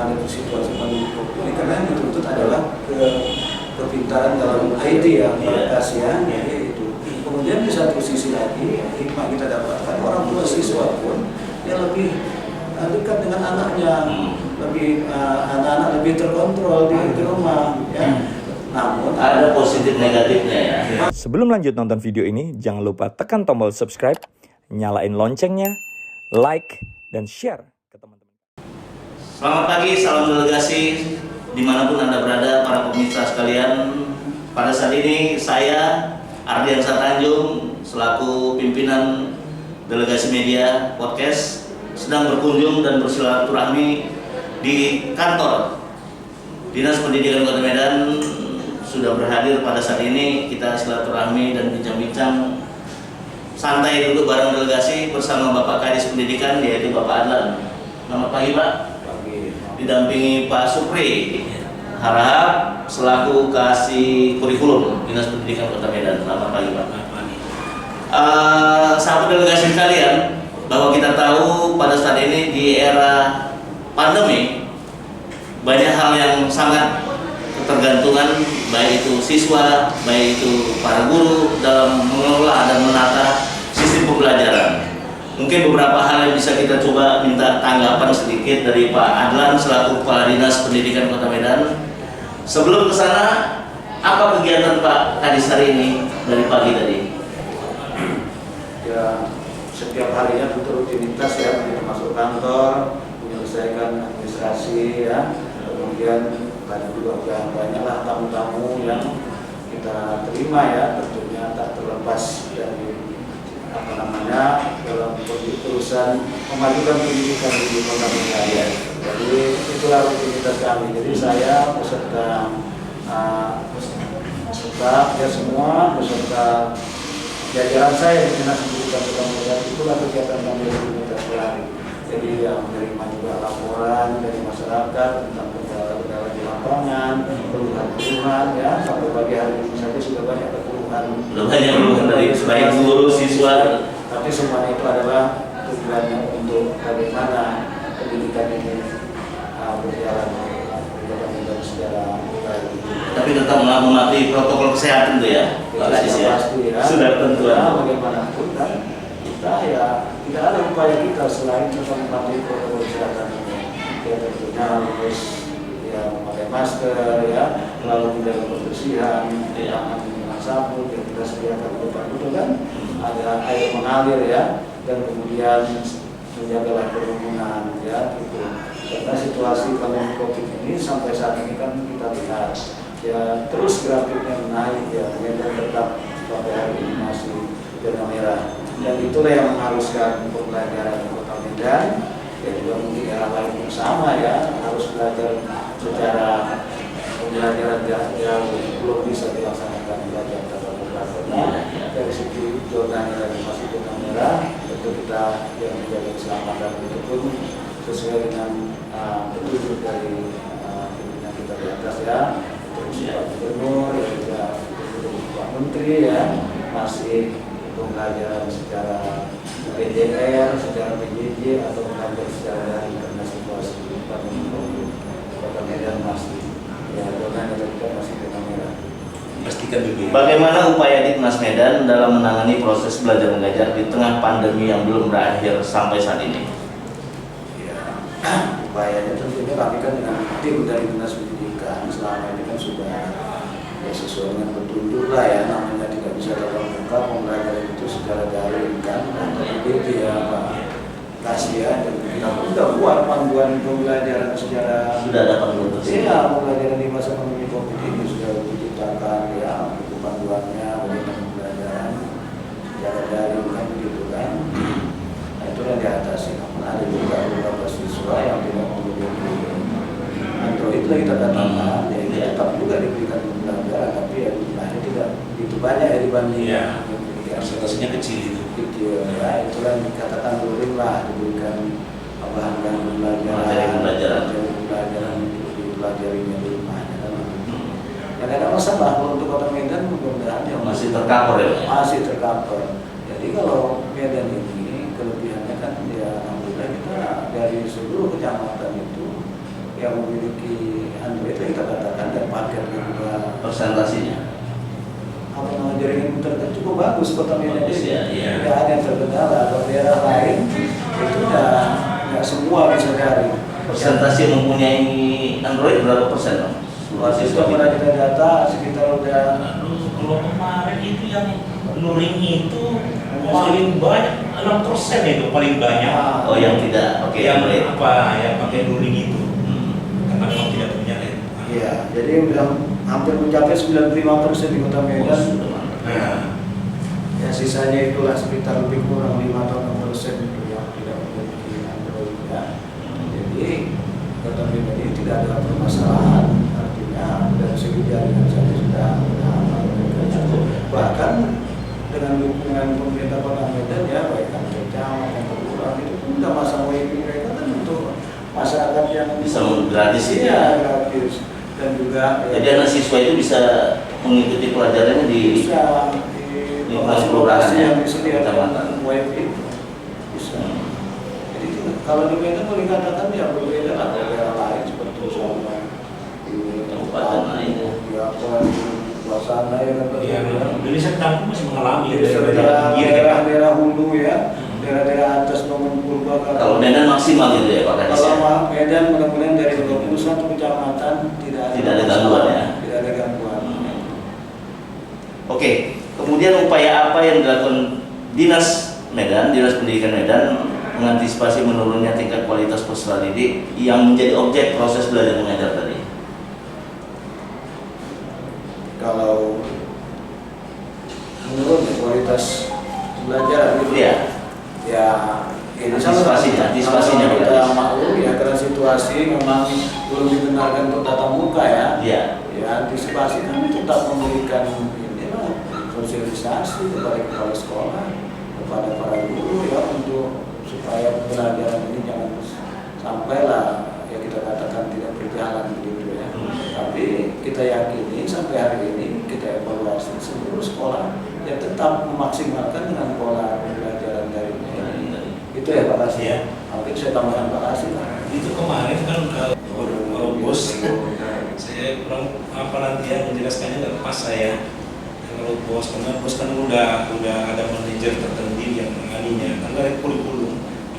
mengalir situasi pandemi COVID ini, karena yang dituntut adalah kepintaran dalam IT ya, itu. Kemudian di satu sisi lagi, hikmah kita dapatkan orang tua siswa pun yang lebih dekat dengan anaknya, lebih anak-anak lebih terkontrol di rumah ya. Namun ada positif negatifnya ya. Sebelum lanjut nonton video ini, jangan lupa tekan tombol subscribe, nyalain loncengnya, like, dan share ke teman-teman. Selamat pagi, salam delegasi dimanapun Anda berada, para pemirsa sekalian. Pada saat ini saya Ardiansyah Tanjung selaku pimpinan delegasi media podcast sedang berkunjung dan bersilaturahmi di kantor Dinas Pendidikan Kota Medan. Sudah berhadir pada saat ini, kita silaturahmi dan bincang-bincang santai duduk bareng delegasi bersama Bapak Kadis Pendidikan, yaitu Bapak Adlan. Selamat pagi Pak. Pagi. Didampingi Pak Supri Harahap selaku Kasih Kurikulum Dinas Pendidikan Kota Medan. Selamat pagi Pak. Sahabat delegasi sekalian, bahwa kita tahu pada saat ini di era pandemi banyak hal yang sangat ketergantungan, baik itu siswa, baik itu para guru dalam mengelola dan menata sistem pembelajaran. Mungkin beberapa hal yang bisa kita coba minta tanggapan sedikit dari Pak Adlan selaku Kepala Dinas Pendidikan Kota Medan. Sebelum ke sana, apa kegiatan Pak Kadis hari ini dari pagi tadi? Ya, setiap harinya butuh rutinitas ya, kita masuk kantor, menyelesaikan administrasi ya, kemudian banyaklah tamu-tamu yang kita terima ya, tentunya tak terlepas dari dalam urusan memajukan pendidikan di Kota Medan. Jadi itulah rutinitas kami. Jadi saya beserta staf ya semua, beserta jajaran saya di Dinas Pendidikan Kota Medan, itulah kegiatan kami rutinitas hari. Jadi yang menerima juga laporan dari masyarakat tentang kendala di lapangan, keluhan-keluhan ya, sampai pagi hari ini saja sudah banyak keluhan. Sudah banyak keluhan dari baik guru, siswa. Tapi semuanya itu adalah tujuannya untuk bagaimana pendidikan ini berjalan secara baik. Tapi tetap mematuhi protokol kesehatan itu ya, Pak Kadis ya. Pasti ya. Sudah tentu ya. Bagaimanapun kan kita ya tidak ada upaya kita selain kita mematuhi protokol kesehatan ini. Ya tentunya harus ya memakai masker ya, lalu menjaga kebersihan, tangan dengan sabun yang kita sediakan itu kan, ada air mengalir ya, dan kemudian menjagalah kerumunan ya gitu. Karena situasi pandemi COVID ini sampai saat ini kan kita lihat ya terus grafiknya naik ya, Medan tetap sampai hari ini masih zona merah, dan itulah yang mengharuskan pembelajaran di Kota Medan ya, juga mungkin daerah lain yang sama ya, harus belajar secara pembelajaran yang belum bisa dilaksanakan belajar tatap muka karena dari segi zona merah masih zona merah, tentu kita yang menjaga keselamatan itu pun sesuai dengan petunjuk dari pimpinan kita di atas ya, terus Pak Gubernur ya, juga Pak Menteri ya, masih pembelajaran secara PJR, secara PJJ atau mengajar secara daring karena situasi pandemi Kota Medan masih ya, zona kita masih zona merah. Pastikan dulu. Bagaimana upaya Dinas Medan dalam menangani proses belajar mengajar di tengah pandemi yang belum berakhir sampai saat ini? Upayanya tentunya kami kan dengan tim dari Dinas Pendidikan selama ini kan sudah ya sesuai dengan petunjuk lah ya, namanya tidak bisa tatap muka, pembelajaran itu secara daring kan, atau PBB ya Pak Kasih ya, dan kita pun sudah buat panduan pembelajaran secara Sudah ada panduan tersebut. Iya, pembelajaran di masa pandemi COVID ini sudah diciptakan ya, buku panduannya bagaimana pembelajaran secara daring kan gitu kan. Nah itu yang diatasi. Namun ada juga beberapa siswa yang tidak memiliki Android lagi katakan, ya itu tetap juga diberikan pembelajaran, tapi ya jumlahnya tidak begitu banyak ya dibanding Persentasenya kecil itu. Kecil ya, itulah yang dikatakan rutin lah, diberikan bahan-bahan pembelajaran untuk dipelajarinya di rumahnya kan. Ya tidak ada masalah kalau untuk Kota Medan mudah-mudahan ya masih tercover ya. Masih tercover. Jadi kalau Medan ini kelebihannya kan ya alhamdulillah kita dari seluruh kecamatan itu yang memiliki Android yang kita katakan dan paketnya juga Presentasinya. apa namanya jaringan internet cukup bagus Kota Medan Bagus, ini. ya, iya. Tidak ada yang terkendala. Kalau daerah lain itu nggak semua bisa cari. Persentase yang mempunyai Android berapa persen, Bang? Masih pernah kita data sekitar udah Aduh, kalau kemarin itu yang luring itu paling banyak 6% itu paling banyak. Oh, yang tidak pakai Yang Android. apa yang pakai luring itu Hmm. karena memang tidak punya net. iya, jadi udah hampir mencapai 95% di Kota Oh, Medan. sudah mantap. Nah, Ya sisanya itulah sekitar lebih kurang 5 atau 6% itu yang tidak memiliki Android ya. Jadi Kota Medan ini tidak ada permasalahan, artinya dari segi jaringan saja sudah aman mereka cukup. Bahkan dengan dukungan pemerintah Kota Medan ya baik Kecamatan maupun Kelurahan itu pun sudah masang WiFi mereka kan untuk masyarakat yang Bisa gratis ya. Iya, gratis dan juga Jadi anak siswa itu bisa mengikuti pelajarannya di bisa di kelurahan ya, yang disediakan kecamatan. WiFi bisa. Jadi kalau di Medan boleh dikatakan ya berbeda lah dari daerah lain seperti misalnya di Kabupaten lain ya. di apa di suasana ya kan ya, Indonesia Tengah masih mengalami di daerah hulu ya, daerah-daerah atas bangun purba. Kalau Medan maksimal gitu ya Pak Kadis ya. Kalau Medan mudah-mudahan dari 21 kecamatan tidak Tidak ada gangguan ya. Tidak ada gangguan. Oke, kemudian upaya apa yang dilakukan Dinas Pendidikan Medan mengantisipasi menurunnya tingkat kualitas peserta didik yang menjadi objek proses belajar mengajar tadi? Kalau menurut kualitas belajar gitu Iya. ya ini Antisipasinya kita berarti. maklum ya karena situasi memang belum dibenarkan untuk tatap muka ya. Iya. Ya antisipasi kami tetap memberikan inilah sosialisasi kepada kepala sekolah, kepada para guru ya untuk supaya pembelajaran ini jangan sampailah ya kita katakan tidak berjalan begitu ya. Tapi kita yakini sampai hari ini kita evaluasi seluruh sekolah yang tetap memaksimalkan dengan pola pembelajaran dari ini. Itu ya Pak Kasih ya. Mungkin saya tambahkan Pak Kasih Pak. itu kemarin kan bos saya kurang apa nanti ya menjelaskannya nggak pas saya. Kalau bos karena bos kan udah ada manajer tertentu yang menanganinya kan dari kurikulum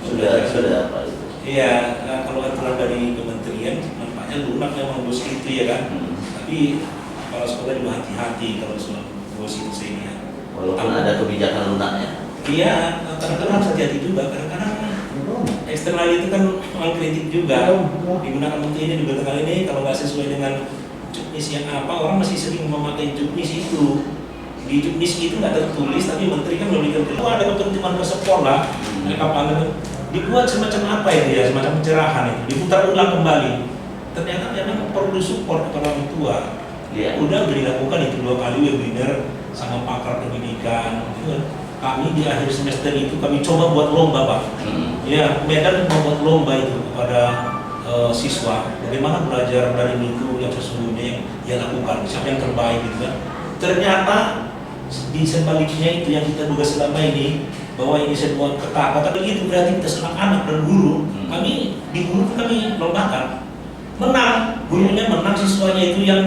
Sudah apa itu? Iya, nah, kalau aturan dari kementerian nampaknya lunak memang bos itu ya kan. Tapi kepala sekolah juga hati-hati kalau soal bos itu saya lihat. Walaupun ada kebijakan lunaknya. Iya, kadang-kadang harus hati-hati juga. Kadang-kadang eksternal itu kan memang kritik juga. Digunakan untuk ini juga kali ini kalau nggak sesuai dengan juknis yang apa, orang masih sering memakai juknis itu. Di juknis itu nggak tertulis, tapi menteri kan memberikan keluar ada ketentuan ke sekolah, kapan dibuat semacam apa itu ya, semacam pencerahan itu, diputar ulang kembali. Ternyata memang perlu support kepada orang tua. Iya. Udah dilakukan itu 2 kali webinar sama pakar pendidikan. Kami di akhir semester itu kami coba buat lomba Pak. Ya, Medan membuat lomba itu kepada siswa. Bagaimana belajar dari itu yang sesungguhnya yang dia lakukan, siapa yang terbaik gitu kan. Ternyata di sebaliknya itu yang kita duga selama ini bahwa ini sebuah kata itu kreativitas anak-anak dan guru. Kami di guru kami lombakan, menang, gurunya menang, siswanya itu yang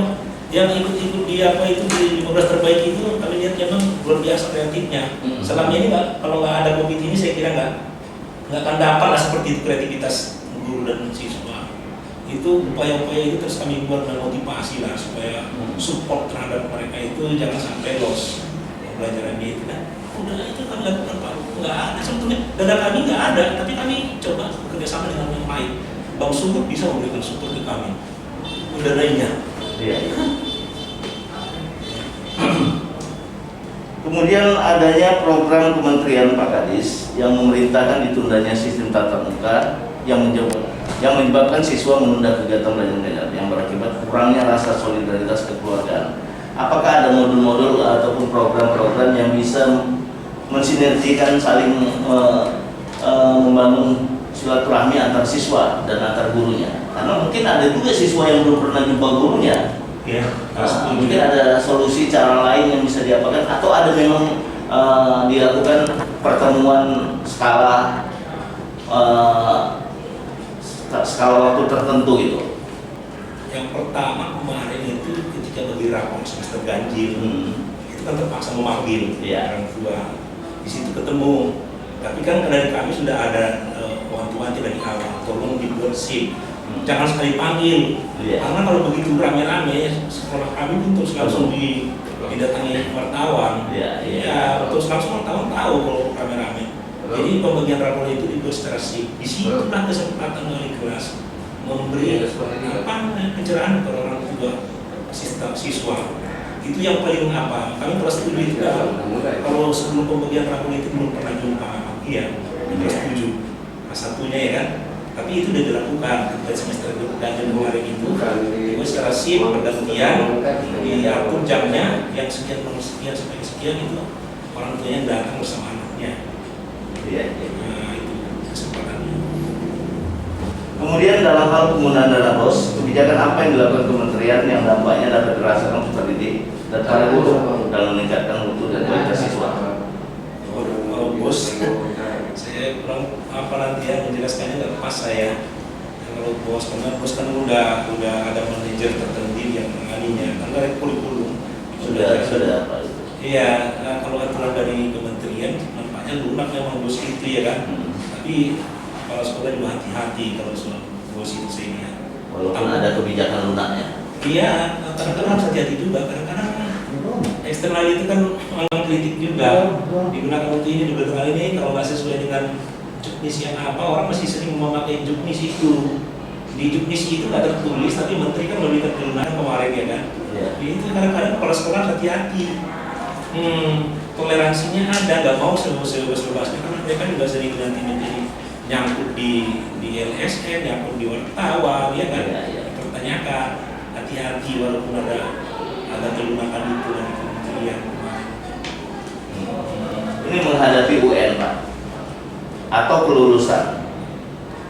ikut di apa itu di 15 terbaik itu kami lihat memang luar biasa kreatifnya. Selama ini kalau nggak ada COVID ini saya kira nggak akan dapat lah seperti itu kreativitas guru dan siswa. Itu upaya-upaya itu terus kami buat memotivasi lah supaya support terhadap mereka itu jangan sampai loss pelajaran dia itu kan. Udah itu kami lakukan Pak, nggak ada sebetulnya dana kami nggak ada, tapi kami coba bekerjasama dengan yang lain. Bang Sumut bisa memberikan support ke kami, dananya. Iya. Kemudian adanya program Kementerian Pak Kadis yang memerintahkan ditundanya sistem tatap muka yang menyebabkan siswa menunda kegiatan belajar mengajar yang berakibat kurangnya rasa solidaritas kekeluargaan. Apakah ada modul-modul ataupun program-program yang bisa mensinergikan saling membangun silaturahmi antar siswa dan antar gurunya? Karena mungkin ada juga siswa yang belum pernah jumpa gurunya. Ya, Mungkin ada solusi cara lain yang bisa diapakan atau ada memang dilakukan pertemuan skala waktu tertentu gitu Yang pertama kemarin itu ketika bagi rapor semester ganjil, itu kan terpaksa memanggil orang tua. Di situ ketemu. Tapi kan dari kami sudah ada wanti-wanti dari awal, tolong dibuat SIM. Jangan sekali panggil. Karena kalau begitu rame-rame, sekolah kami pun terus langsung didatangi wartawan. Terus langsung wartawan tahu kalau rame-rame. Jadi pembagian rapor itu dibuat secara SIM. Di situlah kesempatan wali kelas memberi pencerahan kepada orang tua siswa. Itu yang paling kami kelas 7 itu kalau sebelum pembagian rapor itu belum pernah jumpa kelas 7 kelas 1-nya ya kan, tapi itu sudah dilakukan ketika semester ganjil kemarin itu secara SIM bergantian diatur jamnya yang sekian nomor sekian sampai sekian itu orang tuanya datang bersama anaknya. Nah itu kesempatannya. Kemudian dalam hal penggunaan dana BOS, kebijakan apa yang dilakukan kementerian yang dampaknya dapat dirasakan peserta didik dan para guru dalam meningkatkan mutu dan kualitas siswa? Kalau BOS, saya kurang nanti ya menjelaskannya nggak pas saya. Kalau BOS, karena BOS kan udah ada manajer tertentu yang menanganinya, karena ada kurikulum Sudah apa? Iya, kalau aturan dari kementerian nampaknya lunak memang BOS itu ya kan. Tapi kepala sekolah juga hati-hati kalau soal BOS itu saya lihat. Walaupun ada kebijakan lunaknya. Iya, kadang-kadang harus hati-hati juga. Kadang-kadang eksternal itu kan memang kritik juga. Digunakan untuk ini, digunakan ini kalau nggak sesuai dengan juknis yang orang masih sering memakai juknis itu. Di juknis itu nggak tertulis, tapi menteri kan memberikan kelunakan kemarin ya kan. Itu kadang-kadang kepala sekolah hati-hati. Toleransinya ada, nggak mau sebebas-bebasnya karena mereka juga sering nanti nyangkut di LSM, nyangkut di wartawan, ya kan? Pertanyakan, hati-hati walaupun ada kelunakan itu dari kementerian. Ini menghadapi UN Pak, atau kelulusan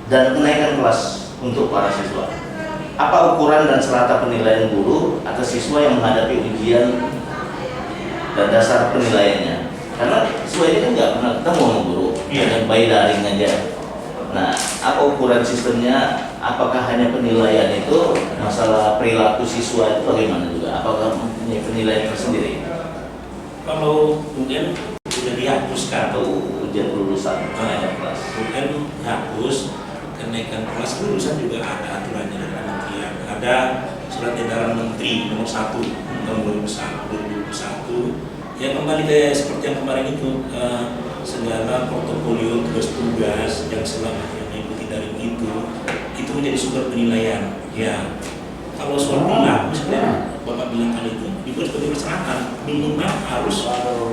dan kenaikan kelas untuk para siswa. Apa ukuran dan serata penilaian guru atas siswa yang menghadapi ujian dan dasar penilaiannya? Karena siswa ini kan nggak pernah ketemu sama guru, dengan bayi daring aja. Nah, apa ukuran sistemnya? Apakah hanya penilaian itu? Masalah perilaku siswa itu bagaimana juga? Apakah mempunyai penilaian tersendiri? Kalau UN sudah dihapuskan Atau ujian kelulusan kenaikan kelas? UN hapus, kenaikan kelas kelulusan juga ada aturannya dari kementerian. Ada surat edaran menteri nomor 1 tahun 2021 yang kembali ke seperti yang kemarin itu, segala portofolio tugas-tugas yang selama yang mengikuti dari itu menjadi sumber penilaian. Ya, kalau soal perilaku sebenarnya Bapak bilang tadi itu dibuat sebagai persyaratan minimal harus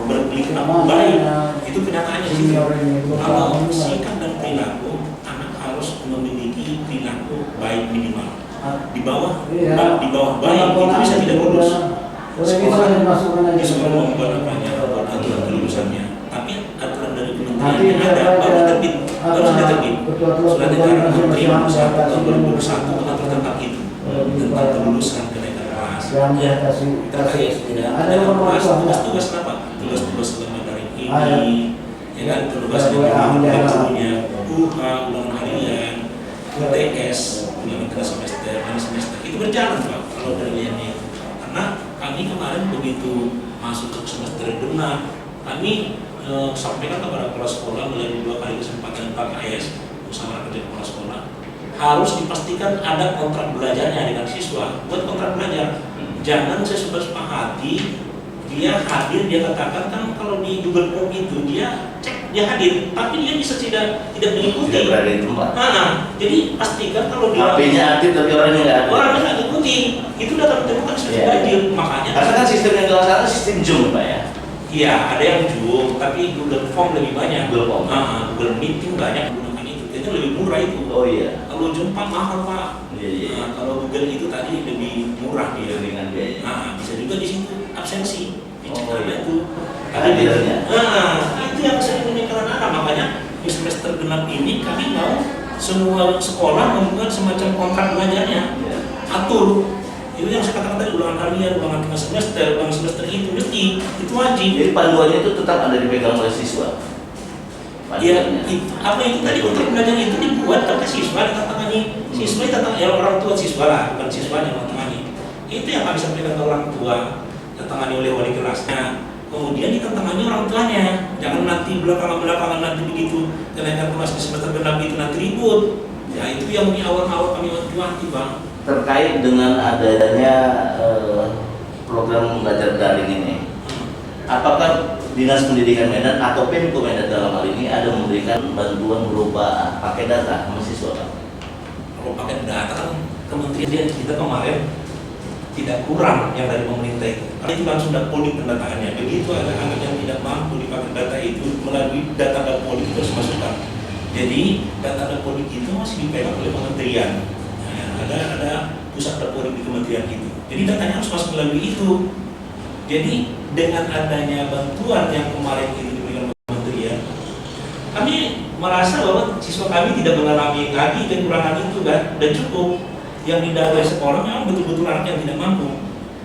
berperilaku baik. Itu kenyataannya di situ. Kalau sikap dan perilaku anak harus memiliki perilaku baik minimal. Di bawah baik itu bisa tidak lulus. Sekolah disuruh membuat aturan kelulusannya, tapi aturan dari kementerian ada baru sudah terbit surat edaran menteri nomor 1 tahun 2021 mengatur tentang itu, tentang kelulusan kenaikan kelas terkait kenaikan kelas, tugas-tugas apa? Tugas-tugas selama dari ini, ya kan, tugas gurunya, ulangan harian, UTS, ulangan tengah semester, itu berjalan Pak kalau penilaiannya. Karena kami kemarin begitu masuk ke semester genap, kami sampaikan kepada kepala sekolah melalui 2 kali kesempatan PKS bersama kerja kepala sekolah, harus dipastikan ada kontrak belajarnya dengan siswa. Buat kontrak belajar, jangan sepahati dia hadir, dia katakan kan kalau di Google Form itu dia cek dia hadir, tapi dia bisa tidak mengikuti. Tidak berada di tempat. Jadi pastikan kalau dia HP-nya aktif tapi orangnya nggak aktif. Orangnya nggak ikuti, itu dapat ditemukan sistem ganjil. Makanya. Karena kan sistem yang dilaksanakan sistem Zoom Pak ya. Iya, ada yang Zoom, tapi Google Form lebih banyak. Google Form. Google Meeting banyak menggunakan itu. Itu lebih murah itu. Oh iya. Kalau Zoom mahal Pak. Iya. Kalau Google itu tadi lebih murah dia. Dengan biaya. Bisa juga di situ absensi. Iya. Itu. Hadirnya. Itu yang sering menyingkirkan anak. Makanya di semester genap ini kami mau semua sekolah membuat semacam kontrak belajarnya. Atur. Itu yang saya katakan tadi, ulangan harian, ulangan tengah semester, ulangan semester itu mesti, itu wajib. Jadi panduannya itu tetap ada dipegang oleh siswa. Ya, apa itu tadi untuk belajar itu dibuat oleh siswa, ditandatangani siswa, orang tua siswa lah, bukan siswanya tandatangani. Itu yang kami sampaikan ke orang tua, ditandatangani oleh wali kelasnya, kemudian ditandatangani orang tuanya. Jangan nanti belakangan nanti begitu kenaikan kelas di semester ke-6 itu nanti ribut. Ya itu yang mungkin awal-awal kami wanti-wanti, Bang. Terkait dengan adanya program belajar daring ini, apakah Dinas Pendidikan Medan atau Pemko Medan dalam hal ini ada memberikan bantuan berupa paket data mahasiswa, Pak? Kalau paket data kan kementerian kita kemarin tidak kurang yang dari pemerintah itu. Karena itu langsung Dapoli pendataannya. Begitu ada anak yang tidak mampu dipakai data itu melalui data Dapoli itu harus masukkan. Jadi data Dapoli itu masih dipegang oleh kementerian. Nah, ada pusat Dapoli di kementerian itu. Jadi datanya harus masuk melalui itu. Jadi dengan adanya bantuan yang kemarin itu diberikan oleh kementerian, kami merasa bahwa siswa kami tidak mengalami lagi kekurangan itu kan, dan cukup. Yang tidak ada sekolah memang betul-betul anak yang tidak mampu.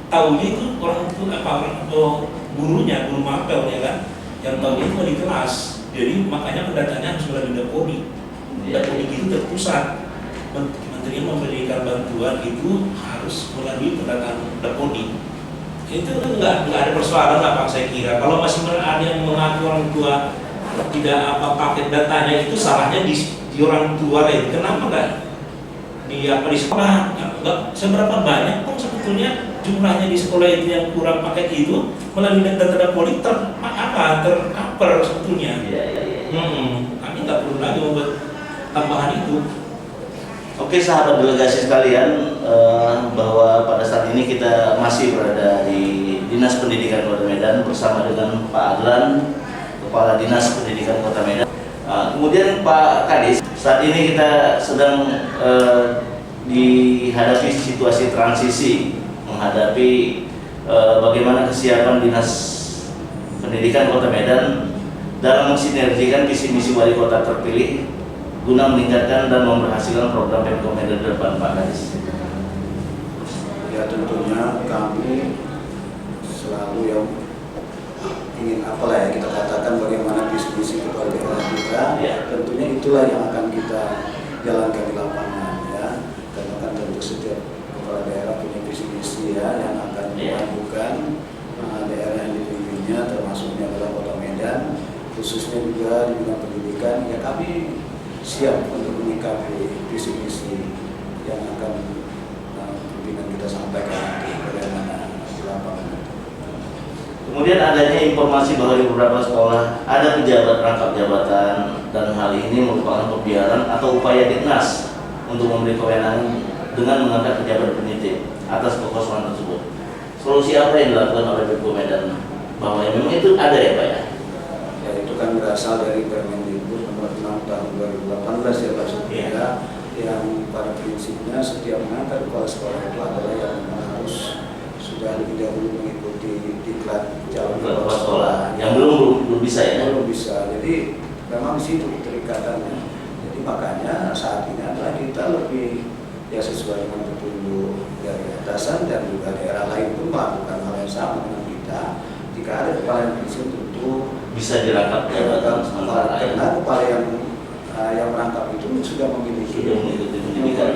Tahunya itu orang itu gurunya, guru mapel ya kan, yang tahu itu di kelas. Jadi makanya pendatanya harus melalui Dapoli. Dapoli itu terpusat. Kementerian memberikan bantuan itu harus melalui pendataan Dapoli. Itu enggak ada persoalan lah Pak, saya kira. Kalau masih ada yang mengaku orang tua tidak paket datanya, itu salahnya di orang tua itu. Kenapa enggak di sekolah? Enggak seberapa banyak kok sebetulnya jumlahnya di sekolah itu yang kurang paket itu melalui data Dapoli tercover sebetulnya. Kami nggak perlu lagi membuat tambahan itu. Oke sahabat delegasi sekalian, bahwa pada saat ini kita masih berada di Dinas Pendidikan Kota Medan bersama dengan Pak Adlan, Kepala Dinas Pendidikan Kota Medan. Kemudian Pak Kadis, saat ini kita sedang dihadapi situasi transisi, menghadapi bagaimana kesiapan Dinas Pendidikan Kota Medan dalam mensinergikan visi misi wali kota terpilih guna meningkatkan dan memberhasilkan program Pemko Medan ke depan, Pak Kadis. Ya tentunya kami selalu yang ingin apalah ya kita katakan bagaimana visi-visi kepala daerah kita, tentunya itulah yang akan kita jalankan di lapangan ya. Karena kan tentu setiap kepala daerah punya visi-misi ya yang akan dilakukan daerah yang dipimpinnya, termasuknya adalah Kota Medan, khususnya juga di bidang pendidikan. Ya kami siap untuk menyikapi visi-misi yang akan pimpinan kita sampaikan nanti bagaimana di lapangan. Kemudian adanya informasi bahwa di beberapa sekolah ada pejabat rangkap jabatan dan hal ini merupakan pembiaran atau upaya Dinas untuk memberi kewenangan dengan mengangkat pejabat penitip atas kekosongan tersebut. Solusi apa yang dilakukan oleh Pemko Medan bahwa memang itu ada ya Pak ya? Ya itu kan berasal dari Permendikbud nomor 6 tahun 2018 ya Pak Supaya, yang pada prinsipnya setiap mengangkat kepala sekolah itu adalah yang harus sudah lebih dahulu mengikuti diklat calon kepala sekolah yang belum bisa ya? Belum bisa. Jadi memang di situ keterikatannya. Jadi makanya saat ini adalah kita lebih ya sesuai dengan petunjuk dari atasan dan juga daerah lain pun melakukan hal yang sama dengan kita. Jika ada kepala yang prinsip tentu bisa dirangkap jabatan sementara karena kepala yang merangkap itu sudah memiliki pendidikan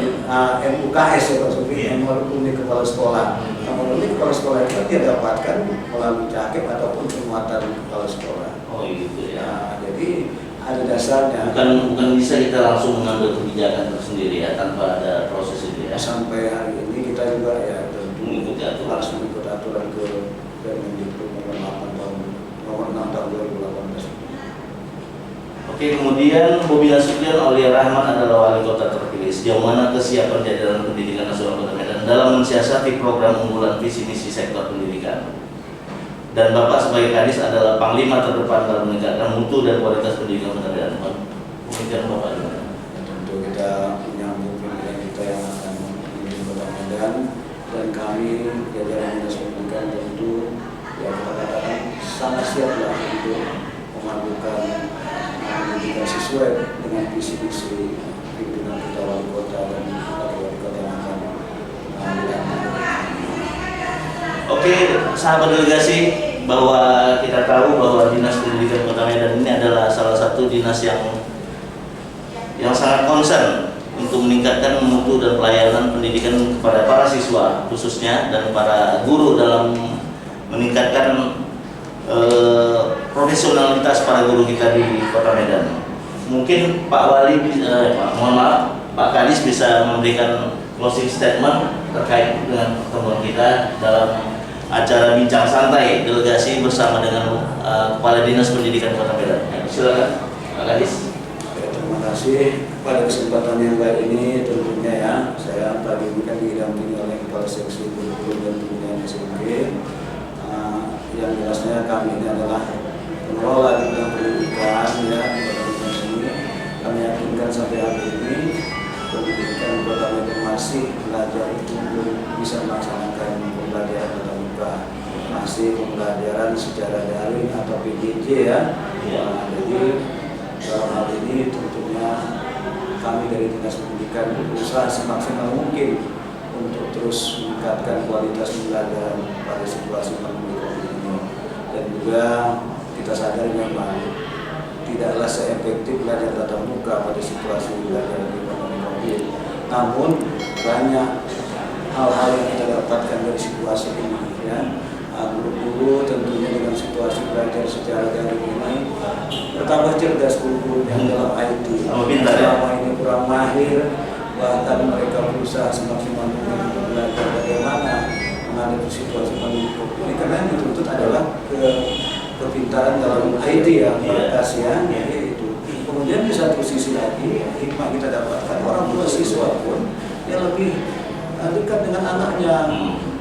MUKS ya Pak Sofi, nomor unik kepala sekolah. Nomor unik kepala sekolah itu dia dapatkan melalui caket ataupun penguatan kepala sekolah. Oh gitu ya. Nah, jadi ada dasarnya. Bukan bisa kita langsung mengambil kebijakan tersendiri ya tanpa ada proses itu ya. Sampai hari ini kita juga ya tentu mengikuti aturan. harus mengikuti aturan ke Permendikbud nomor 6 tahun 2018. Oke, kemudian Bobi Nasution Aulia Rahman adalah wali kota terpilih. Sejauh mana kesiapan jajaran pendidikan nasional Kota Medan dalam mensiasati program unggulan visi misi sektor pendidikan? Dan Bapak sebagai Kadis adalah panglima terdepan dalam meningkatkan mutu dan kualitas pendidikan Kota Medan. Pemikiran Bapak gimana? Ya, tentu kita menyambut pimpinan kita yang akan memimpin Kota Medan, dan kami jajaran dinas pendidikan tentu ya kita katakan sangat siap lah untuk memadukan pendidikan sesuai dengan visi-visi pimpinan kita wali kota dan wali kota yang akan dilantik. Oke, sahabat delegasi, bahwa kita tahu bahwa Dinas Pendidikan Kota Medan ini adalah salah satu dinas yang sangat concern untuk meningkatkan mutu dan pelayanan pendidikan kepada para siswa khususnya dan para guru dalam meningkatkan profesionalitas para guru kita di Kota Medan. Mungkin Pak Wali, mohon maaf, Pak Kadis bisa memberikan closing statement terkait dengan pertemuan kita dalam acara bincang santai delegasi bersama dengan Kepala Dinas Pendidikan Kota Medan. Silakan, Pak Kadis. Terima kasih pada kesempatan yang baik ini. Tentunya ya, saya pagi ini kan didampingi oleh Kepala Seksi Kurikulum dan Pembinaan SMP. Yang jelasnya kami ini adalah pengelola di bidang pendidikan ya di Kota Medan ini. Kami yakinkan sampai hari ini pendidikan Kota Medan masih belajar itu belum bisa melaksanakan pembelajaran tatap muka, masih pembelajaran secara daring atau PJJ ya. Jadi dalam hal ini tentunya kami dari Dinas Pendidikan berusaha semaksimal mungkin untuk terus meningkatkan kualitas pembelajaran pada situasi pandemi COVID ini. Dan juga kita sadar memang tidaklah seefektif belajar tatap muka pada situasi belajar di pandemi COVID. Namun banyak hal-hal yang kita dapatkan dari situasi ini ya. Guru-guru tentunya dengan situasi belajar secara daring ini bertambah cerdas guru-guru yang dalam IT. Selama ini kurang mahir, bahkan mereka berusaha semaksimal mungkin untuk belajar bagaimana menghadapi situasi pandemi COVID ini, karena yang dituntut adalah kepintaran dalam IT ya, ya. Itu. Kemudian di satu sisi lagi hikmah kita dapatkan orang tua siswa pun yang lebih dekat dengan anaknya,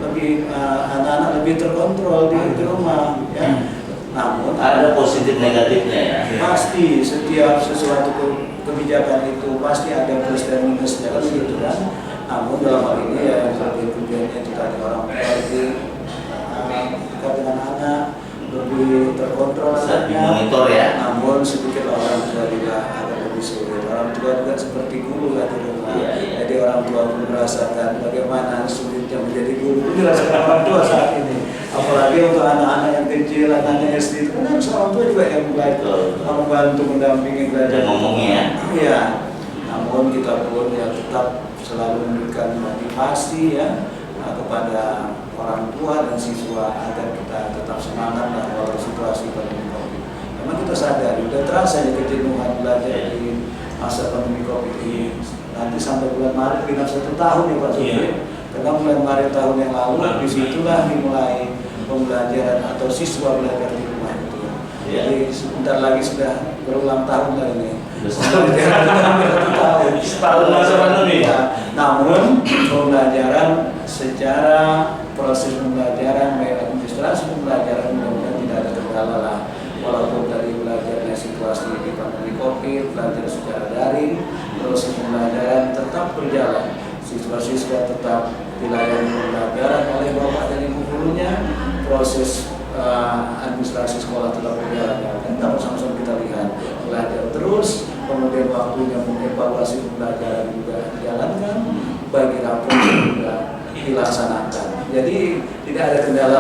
lebih anak-anak lebih terkontrol di rumah ya. Namun ada positif negatifnya ya. Pasti setiap sesuatu kebijakan itu pasti ada plus dan minusnya kan gitu kan. Namun dalam hal ini ya yang lebih tujuannya itu tadi orang tua lebih dekat dengan anak, lebih terkontrol anaknya. Monitor ya. Namun sedikit orang tua juga agak lebih sulit. Orang tua juga seperti guru lah di rumah. Jadi orang tua pun merasakan bagaimana sulitnya menjadi guru. Ini rasakan orang tua saat ini. Apalagi untuk anak-anak yang kecil, anak-anak SD itu kan harus orang tua juga yang membantu mendampingi belajar. Ngomongnya. Iya. Namun kita pun ya tetap selalu memberikan motivasi ya kepada orang tua dan siswa agar kita tetap semangat dan walau situasi pandemi COVID. Memang kita sadar, sudah terasa ya kejenuhan belajar di masa pandemi COVID ini. Nanti sampai bulan Maret genap 1 tahun ya Pak Supri. Karena bulan Maret tahun yang lalu disitulah dimulai pembelajaran atau siswa belajar di rumah itu. Jadi sebentar lagi sudah berulang tahun lah ini. Setahun masa pandemi. Namun pembelajaran secara proses pembelajaran, administrasi pembelajaran mudah-mudahan tidak ada kendala lah. Walaupun dari belajarnya situasi di pandemi COVID, belajar secara daring, proses pembelajaran tetap berjalan. Siswa-siswa tetap dilayani pembelajaran oleh bapak dan ibu gurunya, proses administrasi sekolah tetap berjalan. Dan kita bersama-sama kita lihat belajar terus, kemudian waktunya mengevaluasi pembelajaran juga dijalankan, bagi rapor juga dilaksanakan. Jadi tidak ada kendala.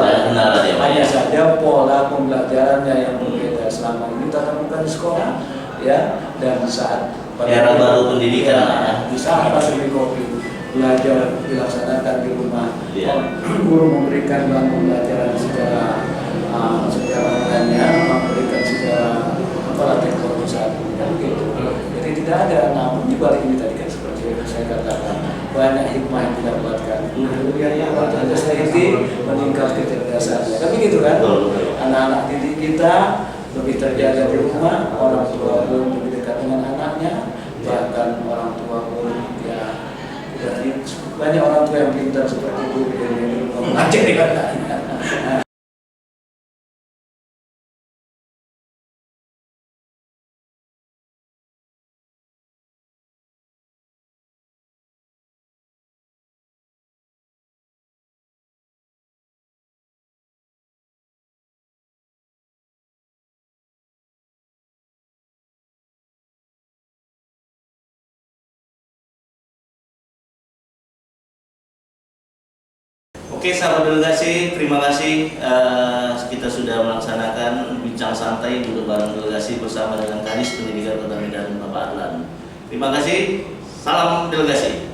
Hanya saja pola pembelajarannya yang berbeda. Selama ini tatap muka di sekolah, ya, dan saat era baru pendidikan ya. Di saat pandemi COVID belajar dilaksanakan di rumah. Guru memberikan bahan pembelajaran secara online, memberikan secara teknologi saat ini gitu. Jadi tidak ada. Namun di balik ini tadi kan seperti yang saya katakan, banyak hikmah yang didapatkan. Guru yang ada sehingga meningkat kecerdasannya. Tapi gitu kan, anak-anak didik kita lebih terjaga di rumah, orang tua pun lebih dekat dengan anaknya, bahkan orang tua pun ya banyak orang tua yang pintar seperti guru yang mengajari anaknya. Oke sahabat delegasi, terima kasih kita sudah melaksanakan bincang santai duduk bareng delegasi bersama dengan Kadis Pendidikan Kota Medan Bapak Adlan. Terima kasih, salam delegasi.